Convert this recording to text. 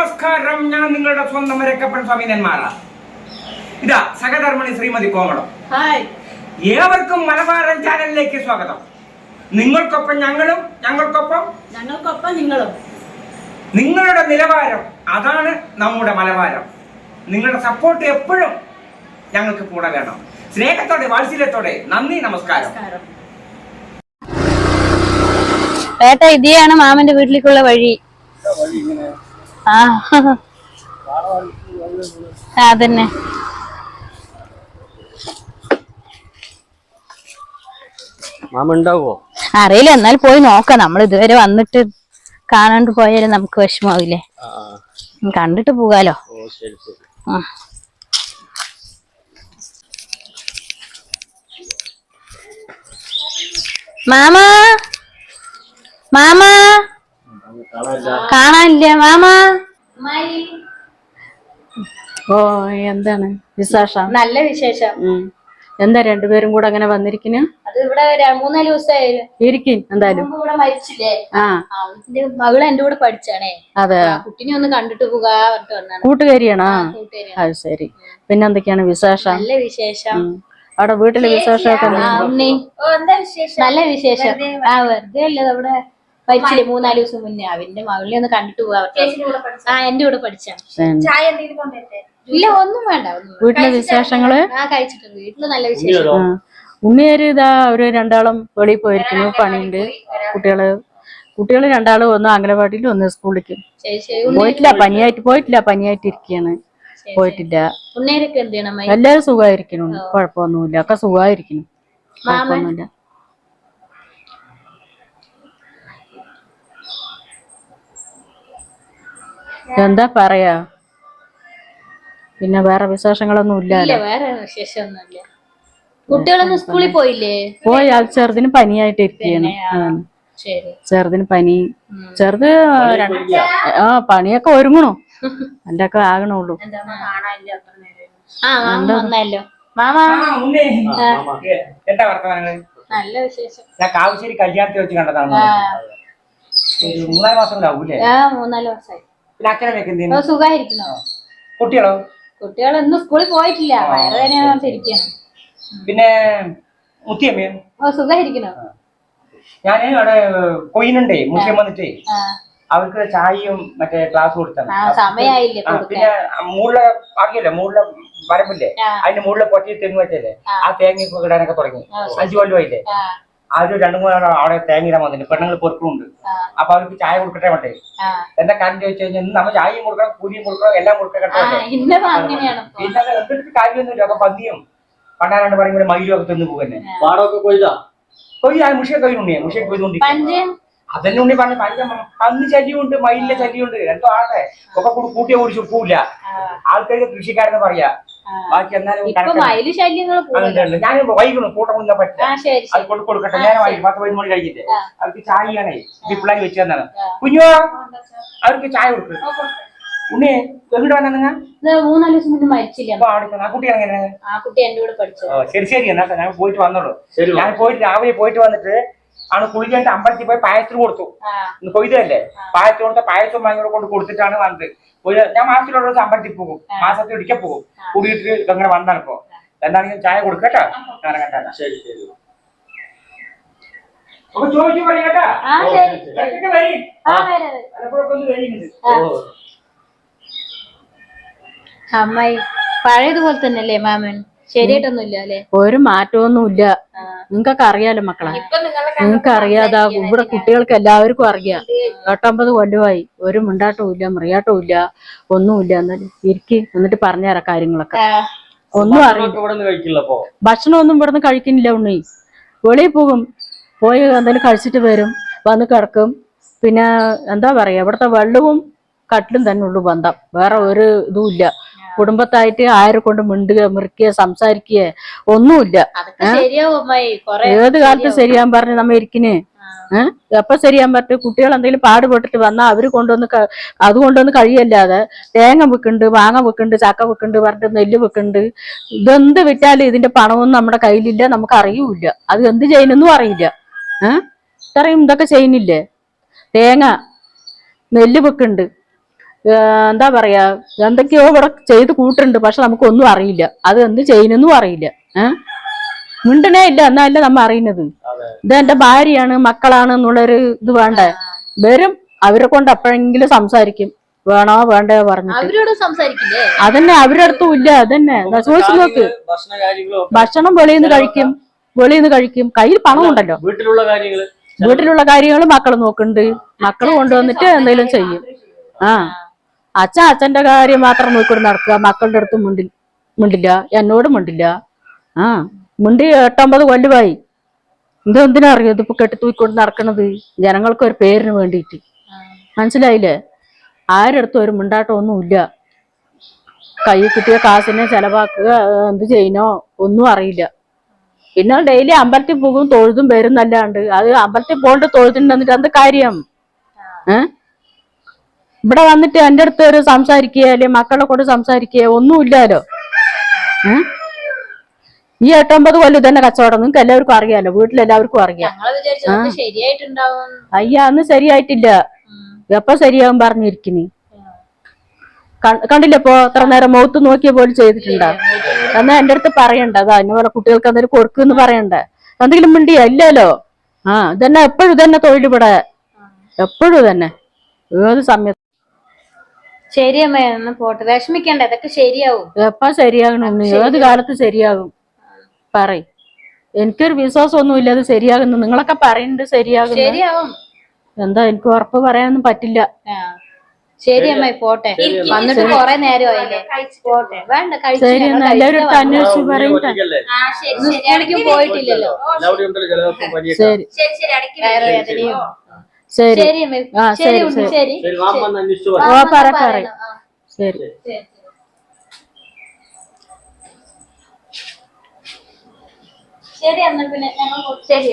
നമസ്കാരം. ഞാൻ നിങ്ങളുടെ സ്വന്തം രക്കപ്പൻ സ്വാമിനന്മാരാ. ഇതാ സഹധർമ്മിണി ശ്രീമതി കോമളം. ഏവർക്കും മലബാരൻ ചാനലിലേക്ക് സ്വാഗതം. നിങ്ങൾക്കൊപ്പം ഞങ്ങളും, ഞങ്ങൾക്കൊപ്പം നിങ്ങളും. നിങ്ങളുടെ നിലവാരം അതാണ് നമ്മുടെ മലബാരം. നിങ്ങളുടെ സപ്പോർട്ട് എപ്പോഴും ഞങ്ങൾക്ക് കൂടെ വേണം. സ്നേഹത്തോടെ വാത്സല്യത്തോടെ നന്ദി, നമസ്കാരം. ഏട്ടാ, ഇതാണ് മാമന്റെ വീട്ടിലേക്കുള്ള വഴി. അതന്നെ. അറിയില്ല, എന്നാൽ പോയി നോക്കാം. നമ്മൾ ഇതുവരെ വന്നിട്ട് കാണാണ്ട് പോയാലും നമുക്ക് വിഷമാവില്ലേ? കണ്ടിട്ട് പോകാലോ. മാമാ, മാമാ കാണാനില്ല മാമാ. ഓ, എന്താണ് വിശേഷം? നല്ല വിശേഷം. എന്താ രണ്ടുപേരും കൂടെ അങ്ങനെ വന്നിരിക്കുന്നു? അത് ഇവിടെ 3-4 ദിവസമായിരുന്നു. ഇരിക്കും. എന്തായാലും ഇവിടെ മരിച്ചില്ലേ? മകള് എന്റെ കൂടെ പഠിച്ചാണേ. അതെ, കുട്ടിനെ ഒന്ന് കണ്ടിട്ട് പോകാ. കൂട്ടുകാരിയാണോ? അത് ശരി. പിന്നെ എന്തൊക്കെയാണ് വിശേഷം? നല്ല വിശേഷം. അവിടെ വീട്ടിലെ വിശേഷമൊക്കെ? നല്ല വിശേഷം. വെറുതെ അല്ലേ അവിടെ പഠിച്ചില്ലേ 3-4 ദിവസം മുന്നേ. അവന്റെ മകളെ ഒന്ന് കണ്ടിട്ട് പോവാ. എന്റെ കൂടെ പഠിച്ചാണ്. ഇല്ല, ഒന്നും വേണ്ട. വീട്ടിലെ വിശേഷങ്ങള് കഴിച്ചിട്ടുണ്ട്. വീട്ടില് നല്ല വിശേഷം. ഉണ്ണിയേര് ഇതാ അവര് രണ്ടാളും വെളിയിൽ പോയിരിക്കുന്നു. പണിയുണ്ട്. കുട്ടികള് രണ്ടാളും ഒന്ന് അംഗനവാടിയിലും ഒന്ന് സ്കൂളിലേക്ക് പോയിട്ടില്ല. പനിയായിട്ട് ഇരിക്കുകയാണ്. പോയിട്ടില്ല. എല്ലാരും സുഖമായിരിക്കുന്നു. കുഴപ്പമൊന്നുമില്ല. ഒക്കെ സുഖമായിരിക്കുന്നു. കുഴപ്പമൊന്നുമില്ല. എന്താ പറയാ? പിന്നെ വേറെ വിശേഷങ്ങളൊന്നും ഇല്ല. വേറെ വിശേഷമൊന്നുമില്ല. കുട്ടികളൊന്നും സ്കൂളിൽ പോയില്ലേ? പോയി. അത് ചെറുതിന് പനിയായിട്ട് ഇരിക്കുകയാണ്. ചെറുതിന് പനി. ചെറുത് പണിയൊക്കെ ഒരുങ്ങണോ? എന്റെ ഒക്കെ ആകണുള്ളൂ. നല്ല വിശേഷം. കാവശ്ശേരി കല്യാണത്തിൽ വെച്ച് കണ്ടതാണ്. 3-4 മാസങ്ങളാവൂലേ? 3-4 മാസമായി. സുഖായിരിക്കണോ? കുട്ടികളോ? കുട്ടികളൊന്നും സ്കൂളിൽ പോയിട്ടില്ല. വയറുവേദനയാണ്. പിന്നെ മുത്തിയമ്മയോ? സുഖായിരിക്കണോ? ഞാന് അവിടെ കൊയിനുണ്ടേ മുസ്ലിം വന്നിട്ടേ അവർക്ക് ചായയും മറ്റേ ക്ലാസ് കൊടുത്താണ്. സമയായില്ലേ? പിന്നെ മുകളിലെ ബാക്കിയല്ലേ, മുകളിലെ വരമ്പില്ലേ, അതിന്റെ മുകളിലെ പൊട്ടി തെങ്ങ് വെച്ചല്ലേ, ആ തേങ്ങ ഇടാനൊക്കെ തുടങ്ങി. 5 കൊല്ലമായില്ലേ. അവര് 2-3 അവിടെ തേങ്ങ ഇടാൻ വന്നിട്ട് പെണ്ണുങ്ങൾ പൊറുക്കുന്നുണ്ട്. അപ്പൊ അവർക്ക് ചായ കൊടുക്കട്ടെ വേണ്ടേ? എന്താ കാര്യം ചോദിച്ചു കഴിഞ്ഞാൽ നമ്മൾ ചായയും കൊടുക്കണം, കൂലിയും കൊടുക്കണം, എല്ലാം കൊടുക്കട്ടെ. എന്തൊരു കാര്യമൊന്നുമില്ല. അപ്പൊ പന്നിയും പണ്ടാരാണ്ട് പറയുമ്പോൾ മയിലും ഒക്കെ തിന്നു പോകുന്നെ. മുഷിയൊക്കെ കൊയ്യുണ്ടേ, മുഷിയൊക്കെ കൊയ്തുകൊണ്ടിരിക്കും. അതന്നെ ഉണ്ണി പറഞ്ഞു. പന്നി ശല്യമുണ്ട്, മയിലിന്റെ ശല്യമുണ്ട്. രണ്ടും ആട്ടെ ഒക്കെ കൂട്ടിയെ ഓടിച്ചു പോവില്ല. ആൾക്കാർക്ക് കൃഷിക്കാരെന്ന് പറയാ. ബാക്കി എന്നാലും ഞാൻ വൈകണം. കൂട്ടം കൊണ്ടാ പറ്റില്ല. അത് കൊടുക്കട്ടെ. ഞാൻ 10-15 മണി കഴിഞ്ഞിട്ട് അവർക്ക് ചായയാണേ പിള്ളേർ വെച്ച് തന്നാണ്. കുഞ്ഞോ, അവർക്ക് ചായ കൊടുക്കും. ഉണ്ണിയെ എവിടെ വന്നാ? 3-4 ദിവസം മുന്നേ മരിച്ചില്ല. ആ കുട്ടി എങ്ങനെ? കുട്ടി എന്റെ കൂടെ പഠിച്ചു. ശരി എന്നാ ഞാൻ പോയിട്ട് വന്നോളൂ. ഞാൻ പോയിട്ട് രാവിലെ പോയിട്ട് വന്നിട്ട് ആണ് കുളിക്കായിട്ട് അമ്പലത്തിൽ പോയി പായസത്തിന് കൊടുത്തു. കൊയ്തല്ലേ, പായസം കൊടുത്ത പായസവും ഭയങ്കര കൊണ്ട് കൊടുത്തിട്ടാണ് വന്നത്. ഞാൻ മാസത്തിലുള്ള ദിവസം അമ്പലത്തിൽ പോകും. മാസത്തിൽ ഒരിക്കൽ പോകും. കൂടിയിട്ട് അങ്ങനെ വന്നാണ്. ഇപ്പൊ എന്താണെങ്കിലും ചായ കൊടുക്കട്ടോ. ശരി ശരി. അപ്പൊ ചോദിച്ചു പറയും കേട്ടാ. അമ്മായി പഴയതുപോലെ തന്നെയല്ലേ മാമൻ? ശരിയായിട്ടൊന്നുമില്ല അല്ലെ? ഒരു മാറ്റമൊന്നുമില്ല. നിങ്ങൾക്കൊക്കെ അറിയാലോ മക്കളെ. നിങ്ങൾക്ക് അറിയാതാ. ഇവിടെ കുട്ടികൾക്ക് എല്ലാവർക്കും അറിയാം. 8-9 കൊല്ലമായി. ഒരു മിണ്ടാട്ടവും ഇല്ല, മറിയാട്ടവും ഇല്ല, ഒന്നുമില്ല. എന്നിട്ട് പറഞ്ഞുതരാം കാര്യങ്ങളൊക്കെ. ഒന്നും അറിയില്ല. ഭക്ഷണം ഒന്നും ഇവിടുന്ന് കഴിക്കുന്നില്ല ഉണ്ണി. വെളിയിൽ പോയി എന്തെങ്കിലും കഴിച്ചിട്ട് വരും, വന്ന് കിടക്കും. പിന്നെ എന്താ പറയാ, ഇവിടുത്തെ വെള്ളവും കട്ടിലും തന്നെ ഉള്ളു ബന്ധം. വേറെ ഒരു ഇതും ഇല്ല. കുടുംബത്തായിട്ട് ആരെ കൊണ്ട് മിണ്ടുക, മുറിക്കുക, സംസാരിക്കുക ഒന്നുമില്ല. ഏത് കാലത്ത് ശരിയാൻ പറഞ്ഞ് നമ്മ ഇരിക്കിന്? എപ്പൊ ശരിയാൻ പറ്റും? കുട്ടികൾ എന്തെങ്കിലും പാടുപെട്ടിട്ട് വന്നാൽ അവര് അതുകൊണ്ടൊന്ന് കഴിയല്ലാതെ തേങ്ങ വെക്കുന്നുണ്ട്, മാങ്ങ വെക്കുന്നുണ്ട്, ചക്ക വെക്കുന്നുണ്ട്, പറഞ്ഞിട്ട് നെല്ല് വെക്കുന്നുണ്ട്. ഇതെന്ത് വിറ്റാലും ഇതിന്റെ പണമൊന്നും നമ്മുടെ കയ്യിലില്ല. നമുക്ക് അറിയൂല അത് എന്ത് ചെയ്യുന്നെന്നും അറിയില്ല. ഇത്രയും ഇതൊക്കെ ചെയ്യുന്നില്ലേ? തേങ്ങ, നെല്ല് വെക്കുന്നുണ്ട്, എന്താ പറയാ എന്തൊക്കെയോ ഇവിടെ ചെയ്ത് കൂട്ടുണ്ട്. പക്ഷെ നമുക്കൊന്നും അറിയില്ല, അത് എന്ത് ചെയ്യുന്നെന്നും അറിയില്ല. മിണ്ടനേ ഇല്ല, എന്നല്ല നമ്മ അറിയുന്നത്. ഇത് എന്റെ ഭാര്യയാണ്, മക്കളാണ് എന്നുള്ളൊരു ഇത് വേണ്ടേ. വരും, അവരെ കൊണ്ട് എപ്പോഴെങ്കിലും സംസാരിക്കും, വേണോ വേണ്ടയോ പറഞ്ഞിട്ട്. അതന്നെ അവരുടെ അടുത്തും ഇല്ല. അതന്നെ ചോദിച്ചു നോക്ക്. ഭക്ഷണം വെളിയിൽ നിന്ന് കഴിക്കും. കയ്യിൽ പണം ഉണ്ടല്ലോ. വീട്ടിലുള്ള കാര്യങ്ങൾ മക്കൾ നോക്കുന്നുണ്ട്. മക്കൾ കൊണ്ടുവന്നിട്ട് എന്തെങ്കിലും ചെയ്യും. അച്ഛന്റെ കാര്യം മാത്രം നോക്കിക്കൊണ്ട് നടക്കുക. മക്കളുടെ അടുത്ത് മിണ്ടില്ല, എന്നോട് മിണ്ടില്ല. മിണ്ടി 8-9 കൊല്ലമായി. എന്തിനാ അറിയോ ഇതിപ്പോ കെട്ടിത്തൂക്കൊണ്ട് നടക്കണത്? ജനങ്ങൾക്ക് ഒരു പേരിന് വേണ്ടിയിട്ട്. മനസ്സിലായില്ലേ? ആരുടെ അടുത്തും ഒരു മിണ്ടാട്ടം ഒന്നുമില്ല. കൈ കിട്ടിയ കാശിനെ ചെലവാക്കുക, എന്ത് ചെയ്യുന്നോ ഒന്നും അറിയില്ല. പിന്നെ ഡെയിലി അമ്പലത്തിൽ പോകും, തൊഴുതും വരും എന്നല്ലാണ്ട്. അത് അമ്പലത്തിൽ പോയിട്ട് തൊഴുതിട്ട് എന്ത് കാര്യം? ഇവിടെ വന്നിട്ട് എന്റെ അടുത്ത് ഒരു സംസാരിക്കുക, അല്ലെ മക്കളെ കൊണ്ട് സംസാരിക്കുക ഒന്നുമില്ലല്ലോ. ഈ 8-9 കൊല്ലം തന്നെ കച്ചവടം. നിങ്ങൾക്ക് എല്ലാവർക്കും അറിയാലോ, വീട്ടിലെല്ലാവർക്കും അറിയാം. അയ്യ, അന്ന് ശരിയായിട്ടില്ല. എപ്പ ശരിയാവും പറഞ്ഞിരിക്കുന്നു. കണ്ടില്ലപ്പോ എത്ര നേരം മുഖത്ത് നോക്കിയ പോലും ചെയ്തിട്ടുണ്ടാ. എന്നാ എന്റെ അടുത്ത് പറയണ്ട, അതാ എന്നെ പോലെ കുട്ടികൾക്ക് എന്തെങ്കിലും കൊടുക്കുന്ന് പറയണ്ടേ. എന്തെങ്കിലും മിണ്ടിയാ ഇല്ലല്ലോ. ഇതന്നെ എപ്പോഴും തന്നെ തൊഴിലിവിടെ, എപ്പോഴും തന്നെ, ഏത് സമയത്ത്. ശരി അമ്മ, ഒന്ന് പോട്ടെ, വിഷമിക്കണ്ട, ഇതൊക്കെ ശരിയാവും. എപ്പ ശരിയാകണം? ഏത് കാലത്ത് ശരിയാകും പറയും. എനിക്കൊരു വിശ്വാസം ഒന്നുമില്ല അത് ശരിയാകുന്നു. നിങ്ങളൊക്കെ പറയുന്നുണ്ട് ശരിയാകും. എന്താ എനിക്ക് ഉറപ്പ് പറയാനൊന്നും പറ്റില്ല. ശരി അമ്മ, പോട്ടെ. വന്നിട്ട് കൊറേ നേരമായില്ലേ, പോട്ടെ. വേണ്ട, ശരി എന്നാ എല്ലാവരും അന്വേഷിച്ച് പറയട്ടെ. സ്കൂളിലേക്കും പോയിട്ടില്ലല്ലോ. ശരി ശരി ശരി അമ്മ, ശരി ശരി. പറ. ശരി ശരി എന്നാ പിന്നെ ഞങ്ങൾ ശരി.